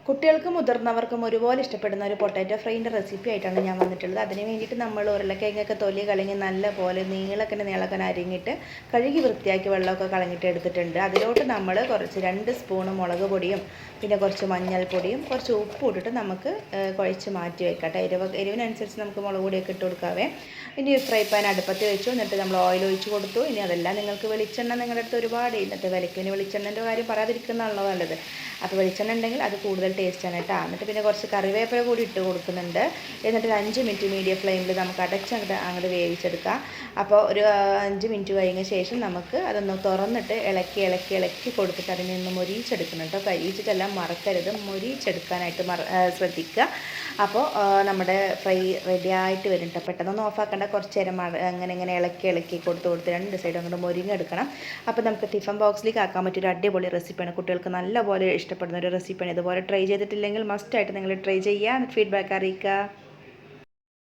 കുട്ടികൾക്കും മുതിർന്നവർക്കും ഒരുപോലെ ഇഷ്ടപ്പെടുന്ന ഒരു പൊട്ടാറ്റോ ഫ്രൈൻ്റെ റെസിപ്പി ആയിട്ടാണ് ഞാൻ വന്നിട്ടുള്ളത്. അതിന് വേണ്ടിയിട്ട് നമ്മൾ ഉരുളക്കിഴങ്ങൊക്കെ തൊലി കളഞ്ഞ് നല്ല പോലെ നീളക്കനെ അരിഞ്ഞിട്ട് കഴുകി വൃത്തിയാക്കി വെള്ളമൊക്കെ കളഞ്ഞിട്ട് എടുത്തിട്ടുണ്ട്. അതിലോട്ട് നമ്മൾ കുറച്ച് 2 സ്പൂൺ മുളക് പൊടിയും പിന്നെ കുറച്ച് മഞ്ഞൾപ്പൊടിയും കുറച്ച് ഉപ്പും ഇട്ടിട്ട് നമുക്ക് കുഴച്ച് മാറ്റി വെക്കാം. എരിവിനനുസരിച്ച് നമുക്ക് മുളക് പൊടിയൊക്കെ ഇട്ട് കൊടുക്കാവേ. ഇനി ഫ്രൈ പാൻ അടുപ്പത്ത് വെച്ചു. എന്നിട്ട് നമ്മൾ ഓയിൽ ഒഴിച്ച് കൊടുത്തു. ഇനി അതെല്ലാം നിങ്ങൾക്ക് വെളിച്ചെണ്ണ നിങ്ങളുടെ അടുത്ത് ഒരുപാട് ഇന്നത്തെ വിലയ്ക്ക് ഇനി വെളിച്ചെണ്ണൻ്റെ കാര്യം പറയാതിരിക്കുന്നതാണല്ലോ നല്ലത്. അപ്പോൾ വെളിച്ചെണ്ണ ഉണ്ടെങ്കിൽ അത് കൂടുതൽ ടേസ്റ്റാണ് കേട്ടോ. എന്നിട്ട് പിന്നെ കുറച്ച് കറിവേപ്പില കൂടി ഇട്ട് കൊടുക്കുന്നുണ്ട്. എന്നിട്ട് ഒരു 5 മിനിറ്റ് മീഡിയം ഫ്ലെയിമിൽ നമുക്ക് അങ്ങോട്ട് വേവിച്ചെടുക്കാം. അപ്പോൾ ഒരു 5 മിനിറ്റ് കഴിഞ്ഞ ശേഷം നമുക്ക് അതൊന്ന് തുറന്നിട്ട് ഇളക്കി കൊടുത്തിട്ട് അതിൽ നിന്ന് മൊരിയിച്ചെടുക്കണം കേട്ടോ. കരിയിച്ചിട്ടെല്ലാം മറക്കരുത്, മൊരിയിച്ചെടുക്കാനായിട്ട് ശ്രദ്ധിക്കുക. അപ്പോൾ നമ്മുടെ ഫ്രൈ റെഡി ആയിട്ട് വരും കേട്ടോ. പെട്ടെന്നൊന്നും ഓഫാക്കേണ്ട, കുറച്ച് നേരം അങ്ങനെ ഇളക്കി കൊടുത്ത് 2 സൈഡും അങ്ങോട്ട് മൊരിഞ്ഞെടുക്കണം. അപ്പോൾ നമുക്ക് ടിഫിൻ ബോക്സിലേക്ക് ആക്കാൻ പറ്റിയൊരു അടിപൊളി റെസിപ്പിയാണ്. കുട്ടികൾക്ക് നല്ലപോലെ ഇഷ്ടപ്പെടുന്ന ഒരു റെസിപ്പിയാണ്. ഇതുപോലെ ട്രൈ ചെയ്തിട്ടില്ലെങ്കിൽ മസ്റ്റായിട്ട് നിങ്ങൾ ട്രൈ ചെയ്യുക, ഫീഡ്ബാക്ക് അറിയിക്കുക.